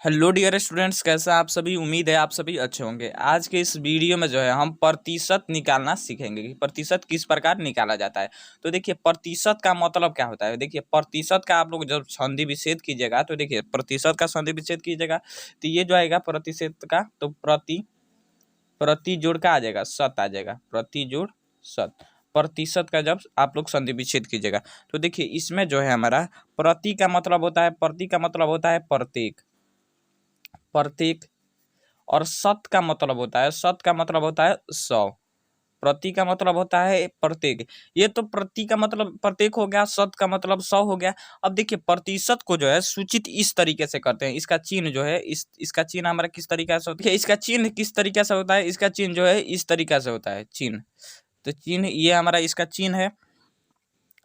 Hello dear students, कैसे हैं आप सभी। उम्मीद है आप सभी अच्छे होंगे। आज के इस वीडियो में जो है हम प्रतिशत निकालना सीखेंगे कि प्रतिशत किस प्रकार निकाला जाता है। तो देखिए प्रतिशत का मतलब क्या होता है। देखिए प्रतिशत का आप लोग जब संधि विच्छेद कीजिएगा तो देखिए प्रतिशत का संधि विच्छेद कीजिएगा तो ये जो आएगा प्रतिशत का, तो प्रति जोड़ का आ जाएगा, शत आ जाएगा, प्रति जोड़ शत। प्रतिशत का जब आप लोग संधि विच्छेद कीजिएगा तो देखिए इसमें जो है हमारा प्रति का मतलब होता है, प्रति का मतलब होता है प्रत्येक, प्रत्येक। और शत का मतलब होता है, शत का मतलब होता है 100। प्रति का मतलब होता है प्रत्येक। ये तो प्रति का मतलब प्रत्येक हो गया, शत का मतलब 100 हो गया। अब देखिए प्रतिशत को जो है सूचित इस तरीके से करते हैं। इसका चिन्ह जो है इसका चिन्ह हमारा किस तरीके से होता है, इसका चिन्ह किस तरीके से होता है, इसका चिन्ह जो है इस तरीके से होता है चिन्ह। तो चिन्ह ये हमारा इसका चिन्ह है,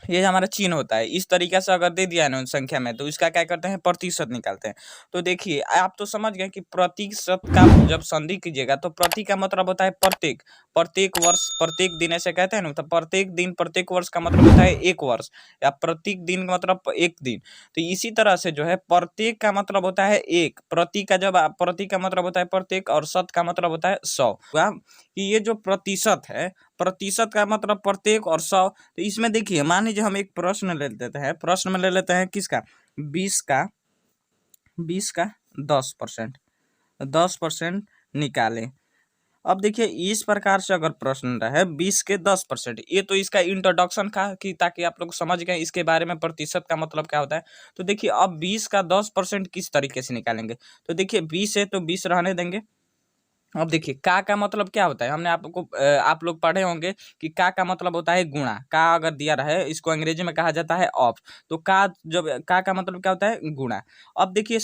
ये हमारा चिन्ह होता है। इस तरीके से अगर दे दिया है ना संख्या में तो इसका क्या करते हैं, प्रतिशत निकालते हैं। तो देखिए आप तो समझ गए कि प्रतिशत का जब संधि कीजिएगा तो प्रति का मतलब होता है प्रत्येक, प्रत्येक वर्ष, प्रत्येक दिन ऐसे कहते हैं ना। तो प्रत्येक दिन, प्रत्येक वर्ष का मतलब होता है एक वर्ष, या प्रत्येक दिन का मतलब एक दिन। तो इसी तरह से जो है प्रत्येक का मतलब होता है एक, प्रति का जब प्रति का मतलब होता है प्रत्येक, और शत का मतलब होता है 100। कि ये जो प्रतिशत है, प्रतिशत का मतलब प्रत्येक और 100। तो इसमें देखिए मान लीजिए हम एक प्रश्न ले लेते हैं, प्रश्न में ले लेते हैं किसका, 20 का, 20 का 10%, 10% निकालें। अब देखिए इस प्रकार से अगर प्रश्न रहे 20 के 10%, ये तो इसका इंट्रोडक्शन था कि ताकि आप लोग समझ गए इसके बारे में प्रतिशत का मतलब क्या होता है। तो देखिए अब 20 का 10% किस तरीके से निकालेंगे। तो देखिए 20 है तो 20 रहने देंगे। अब देखिए का मतलब क्या होता है, हमने आपको आप लोग पढ़े होंगे कि का मतलब होता है गुणा। का अगर दिया रहे इसको अंग्रेजी में कहा जाता है ऑफ। तो का जब का मतलब क्या होता है गुणा। अब देखिए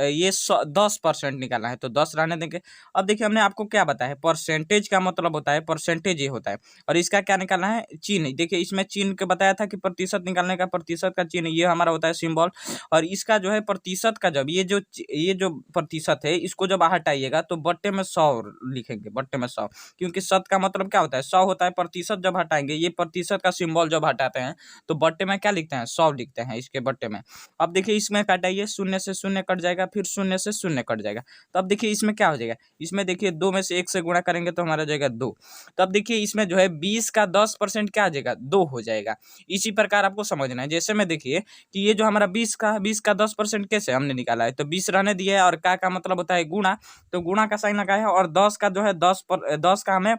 ये 10% निकालना है तो 10 रहने देंगे। अब देखिए हमने आपको क्या बताया, परसेंटेज का मतलब होता है, परसेंटेज ये होता है। और इसका क्या निकालना है, चिन्ह। देखिए इसमें चिन्ह के बताया था कि प्रतिशत निकालने का प्रतिशत का चिन्ह ये हमारा होता है सिंबल। और इसका जो है प्रतिशत का जब ये जो प्रतिशत है इसको जब हटाइएगा तो बट्टे में 100 लिखेंगे, बट्टे में 100। क्योंकि शत का मतलब क्या होता है, 100 होता है। प्रतिशत जब हटाएंगे, ये प्रतिशत का सिंबल जब हटाते हैं तो बट्टे में क्या लिखते हैं, 100 लिखते हैं इसके बट्टे में। अब देखिए इसमें हटाइए, शून्य से शून्य कट जाएगा, फिर शून्य से शून्य कट जाएगा। तो अब देखिए इसमें क्या हो जाएगा, इसमें देखिए 2 में से 1 से गुणा करेंगे तो हमारा जाएगा 2। तो अब देखिए इसमें जो है 20 का 10% क्या आ जाएगा, 2 हो जाएगा। इसी प्रकार आपको समझना है। जैसे में देखिए कि ये जो हमारा 20 का 10% कैसे हमने निकाला है, तो 20 रहने दिया है और का मतलब होता है गुणा। तो गुणा का साइन लगाया है, और 10 का जो है 10 का हमें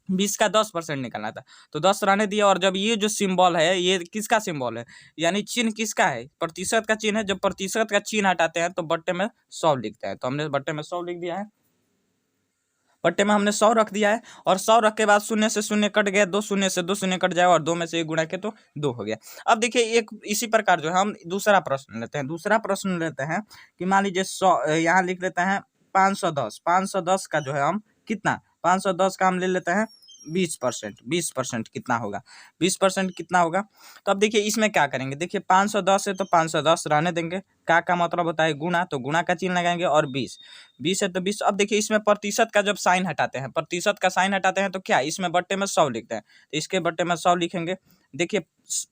20 का 10% निकालना था। तो 10 रहने दिया, और जब ये जो सिंबल है ये किसका सिंबल है, यानी चिन्ह किसका है, प्रतिशत का चिन्ह है। जब प्रतिशत का चिन्ह हटाते हैं तो बट्टे में 100 लिखते हैं। तो हमने बट्टे में 100 लिख दिया है, बट्टे में हमने 100 रख दिया है। और 100 रख के बाद शून्य से शून्य कट गया, 2 शून्य से 2 शून्य कट जाएगा, और 2 में से 1 गुणा के तो 2 हो गया। अब देखिए एक इसी प्रकार जो है हम दूसरा प्रश्न लेते हैं। दूसरा प्रश्न लेते हैं कि मान लीजिए 100, यहाँ लिख लेते हैं 510, 510 का जो है हम कितना, 510 का हम ले लेते हैं 20%, 20% कितना होगा, 20% कितना होगा। तो अब देखिए इसमें क्या करेंगे, देखिए 510 है तो 510 रहने देंगे। का मतलब होता है गुणा, तो गुणा का चिन्ह लगाएंगे, और 20, 20 है तो 20। अब देखिए इसमें प्रतिशत का जब साइन हटाते हैं, प्रतिशत का साइन हटाते हैं तो क्या, इसमें बट्टे में 100 लिखते हैं। तो इसके बट्टे में 100 लिखेंगे। देखिए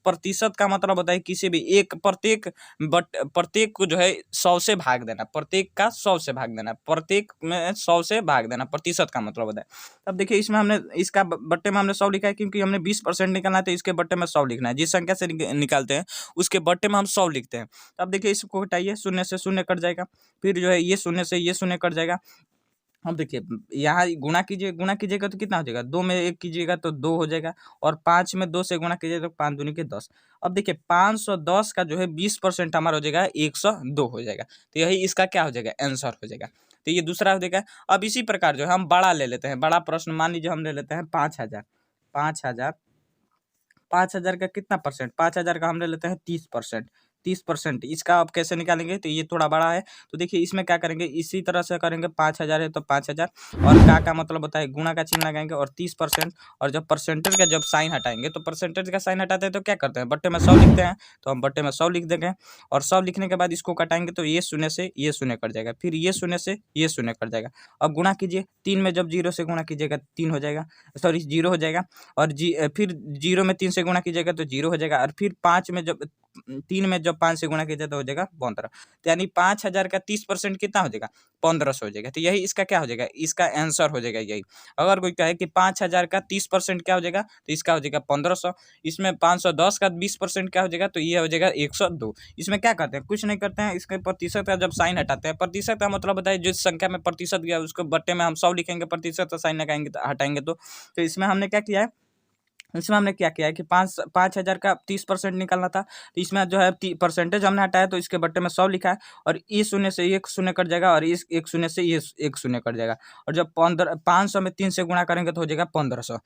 प्रतिशत का मतलब होता है किसी भी एक, प्रत्येक को जो है 100 से भाग देना, प्रत्येक का 100 से भाग देना, प्रत्येक में 100 से भाग देना, प्रतिशत का मतलब होता है। अब देखिए इसमें हमने इसका बट्टे में हमने 100 लिखा है, क्योंकि हमने 20% निकालना है तो इसके बट्टे में 100 लिखना है। जिस संख्या से निकालते हैं उसके बट्टे में हम 100 लिखते हैं। अब देखिए इसको हटाइए, शून्य से शून्य कट जाएगा, फिर जो है ये शून्य से ये शून्य कट जाएगा। अब देखिए यहाँ गुणा कीजिएगा तो कितना हो जाएगा, 2 में 1 कीजिएगा तो 2 हो जाएगा, और 5 में 2 से गुणा कीजिएगा तो 5 दूनी के 10। अब देखिए 510 का जो है 20% हमारा हो जाएगा 102 हो जाएगा। तो यही इसका क्या हो जाएगा, आंसर हो जाएगा। तो ये दूसरा हो जाएगा। अब इसी प्रकार जो है हम बड़ा ले लेते हैं, बड़ा प्रश्न मान लीजिए हम ले लेते हैं 5000, 5000, 5000 का कितना परसेंट, 5000 का हम ले लेते हैं 30%, 30%। इसका आप कैसे निकालेंगे, तो ये थोड़ा बड़ा है। तो देखिए इसमें क्या करेंगे, इसी तरह से करेंगे। 5000 है तो 5000, और का मतलब होता है गुणा का चिन्ह लगाएंगे, और 30%। और जब परसेंटेज का जब साइन हटाएंगे, तो परसेंटेज का साइन हटाते हैं तो क्या करते हैं, बट्टे में 100 लिखते हैं। तो हम बट्टे में 100 लिख देंगे, और 100 लिखने के बाद इसको कटाएंगे तो ये शून्य से ये शून्य कट जाएगा, फिर ये शून्य से ये शून्य कट जाएगा। अब गुणा कीजिए, 3 में जब 0 से गुणा कीजिएगा 3 हो जाएगा, सॉरी 0 हो जाएगा। और फिर 0 में 3 से गुणा कीजिएगा तो 0 हो जाएगा, और फिर 5 में जब 3 में जब 5 से गुणा किया जाए तो हो जाएगा 15। तो यानी 5000 का 30% कितना हो जाएगा? 1500 हो जाएगा। तो यही इसका क्या हो जाएगा? इसका आंसर हो जाएगा यही। अगर कोई कहे कि 5000 का 30% क्या हो जाएगा? तो इसका हो जाएगा 1500। इसमें 510 का 20% क्या हो जाएगा? तो ये हो जाएगा 102। इसमें क्या करते हैं? कुछ नहीं करते हैं, इसके प्रतिशत का जब साइन हटाते हैं, प्रतिशत का मतलब होता है जिस संख्या में प्रतिशत गया उसको बट्टे में हम 100 लिखेंगे, प्रतिशत का साइन लगाएंगे तो हटाएंगे तो इसमें हमने क्या किया है? इसमें हमने क्या किया है कि 5000 का 30% निकालना था, तो इसमें जो है परसेंटेज हमने हटाया तो इसके बट्टे में 100 लिखा है, और इस शून्य से एक शून्य कट जाएगा और इस एक शून्य से ये एक शून्य कट जाएगा, और जब 500 में 3 से गुणा करेंगे तो हो जाएगा 1500।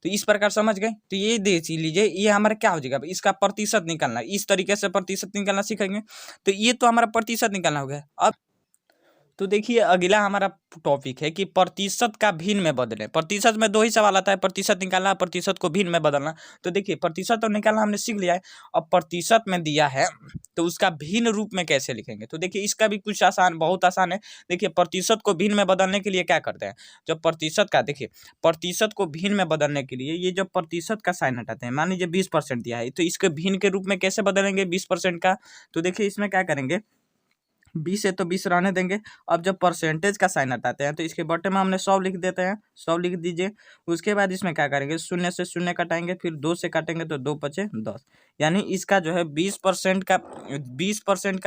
तो इस प्रकार समझ गए? तो ये देख लीजिए, ये हमारा क्या हो जाएगा? इसका प्रतिशत निकालना, इस तरीके से प्रतिशत निकालना सीखेंगे। तो ये तो हमारा प्रतिशत निकालना हो गया। अब तो देखिए अगला हमारा टॉपिक है कि प्रतिशत का भिन्न में बदलें। प्रतिशत में 2 ही सवाल आता है, प्रतिशत निकालना, प्रतिशत को भिन्न में बदलना। तो देखिए प्रतिशत तो निकालना हमने सीख लिया है, अब प्रतिशत में दिया है तो उसका भिन्न रूप में कैसे लिखेंगे? तो देखिए इसका भी कुछ आसान, बहुत आसान है। देखिए प्रतिशत को भिन्न में बदलने के लिए क्या करते हैं? जब प्रतिशत का देखिए, प्रतिशत को भिन्न में बदलने के लिए ये जब प्रतिशत का साइन हटाते हैं, मान लीजिए 20% दिया है, तो इसके भिन्न के रूप में कैसे बदलेंगे 20% का? तो देखिए इसमें क्या करेंगे, 20 है तो 20 रहने देंगे। अब जब परसेंटेज का साइन हटाते हैं तो इसके बटे में हमने 100 लिख देते हैं, 100 लिख दीजिए। उसके बाद इसमें क्या करेंगे, शून्य से शून्य कटाएंगे, फिर 2 से काटेंगे तो 2 बचे 10। यानी इसका जो है 20% का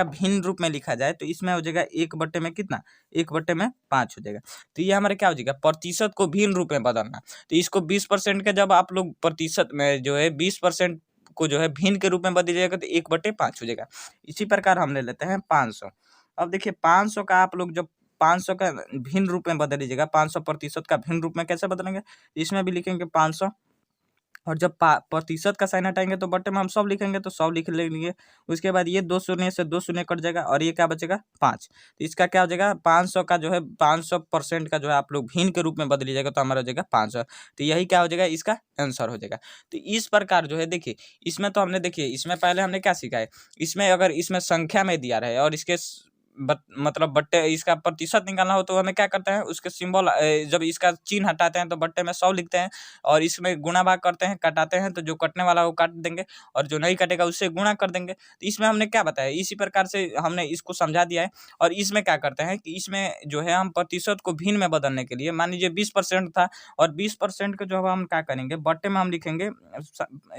भिन्न रूप में लिखा जाए तो इसमें हो जाएगा 1 बटे में कितना, 1 बटे में 5 हो जाएगा। तो ये हमारे क्या हो जाएगा, प्रतिशत को भिन्न रूप में बदलना। तो इसको 20% का जब आप लोग प्रतिशत में जो है 20% को जो है भिन्न के रूप में बदलिएगा तो 1/5 हो जाएगा। इसी प्रकार हम ले लेते हैं 500। अब देखिए 500 का आप लोग जब 500 का भिन्न रूप में बदल लीजिएगा, 500% का भिन्न रूप में कैसे बदलेंगे? इसमें भी लिखेंगे 500, और जब प्रतिशत का साइन हटाएंगे तो बटे में हम 100 लिखेंगे तो 100 लिख लेंगे। उसके बाद ये 2 शून्य से 2 शून्य कट जाएगा और ये क्या बचेगा 5। तो इसका क्या हो जाएगा, 500 का जो है 500% का जो है आप लोग भिन्न के रूप में बदल लीजिएगा तो हमारा हो जाएगा 500। तो यही क्या हो जाएगा, इसका आंसर हो जाएगा। तो इस प्रकार जो है देखिए, इसमें तो हमने देखिए, इसमें पहले हमने क्या सीखा है, इसमें अगर इसमें संख्या में दिया रहे और इसके मतलब बट्टे इसका प्रतिशत निकालना हो तो हमें क्या करते हैं, उसके सिंबल जब इसका चिन्ह हटाते हैं तो बट्टे में 100 लिखते हैं, और इसमें गुणा भाग करते हैं, कटाते हैं, तो जो कटने वाला वो काट देंगे और जो नहीं कटेगा उससे गुणा कर देंगे। तो इसमें हमने क्या बताया, इसी प्रकार से हमने इसको समझा दिया है। और इसमें क्या करते हैं कि इसमें जो है हम प्रतिशत को भिन्न में बदलने के लिए, मान लीजिए 20% था और 20% को जो है हम क्या करेंगे, बट्टे में हम लिखेंगे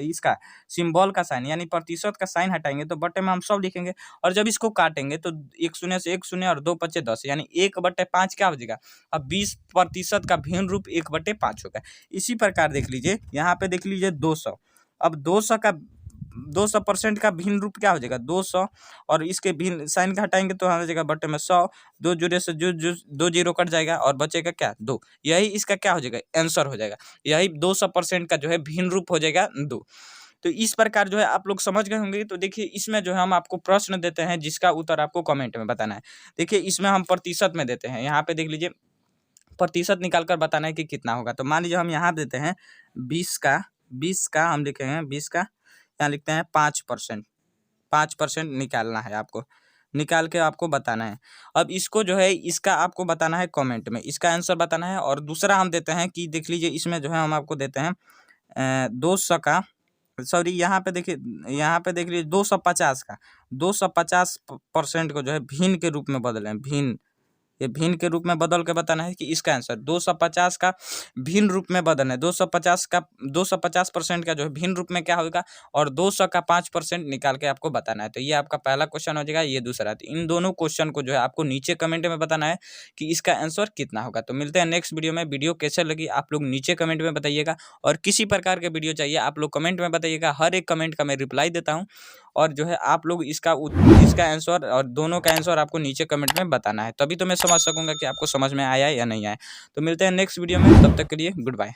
इसका सिंबल का साइन, यानी प्रतिशत का साइन हटाएंगे तो बट्टे में हम 100 लिखेंगे, और जब इसको काटेंगे तो एक शून्य से एक शून्य और 2 बचे 10, यानी 1/5 क्या हो जाएगा। अब 20% का भिन्न रूप 1/5 होगा। इसी प्रकार देख लीजिए, यहाँ पे देख लीजिए 200। अब 200% का भिन्न रूप क्या हो जाएगा 200, और इसके भिन्न साइन का हटाएंगे तो हो जाएगा बटे में 100, 2 जीरो से जो 2 जीरो कट जाएगा और बचेगा क्या 2। यही इसका क्या हो जाएगा, आंसर हो जाएगा। यही 200% का जो है भिन्न रूप हो जाएगा 2। तो इस प्रकार जो है आप लोग समझ गए होंगे। तो देखिए इसमें जो है हम आपको प्रश्न देते हैं जिसका उत्तर आपको कमेंट में बताना है। देखिए इसमें हम प्रतिशत में देते हैं, यहाँ पे देख लीजिए प्रतिशत निकाल कर बताना है कि कितना होगा। तो मान लीजिए हम यहाँ देते हैं 20 का हम लिखे हैं 20 का, यहाँ लिखते हैं 5%। 5% निकालना है आपको, निकाल के आपको बताना है। अब इसको जो है इसका आपको बताना है कमेंट में, इसका आंसर बताना है। और दूसरा हम देते हैं कि देख लीजिए इसमें जो है हम आपको देते हैं 200 का, सॉरी यहाँ पे देखिए, यहाँ पे देख लीजिए 250 का, 250% को जो है भिन्न के रूप में बदलें, भिन्न, ये भिन्न के रूप में बदल के बताना है कि इसका आंसर 250 का भिन्न रूप में बदलना है। 250% का जो है भिन्न रूप में क्या होगा, और 200 का 5% निकाल के आपको बताना है। तो ये आपका पहला क्वेश्चन हो जाएगा, ये दूसरा। तो इन दोनों क्वेश्चन को जो है आपको नीचे कमेंट में बताना है कि इसका आंसर कितना होगा। तो मिलते हैं नेक्स्ट वीडियो में। वीडियो कैसे लगी आप लोग नीचे कमेंट में बताइएगा, और किसी प्रकार के वीडियो चाहिए आप लोग कमेंट में बताइएगा। हर एक कमेंट का मैं रिप्लाई देता हूँ, और जो है आप लोग इसका आंसर और दोनों का आंसर आपको नीचे कमेंट में बताना है, तभी तो मैं समझ सकूंगा कि आपको समझ में आया या नहीं आया। तो मिलते हैं नेक्स्ट वीडियो में, तब तक के लिए गुड बाय।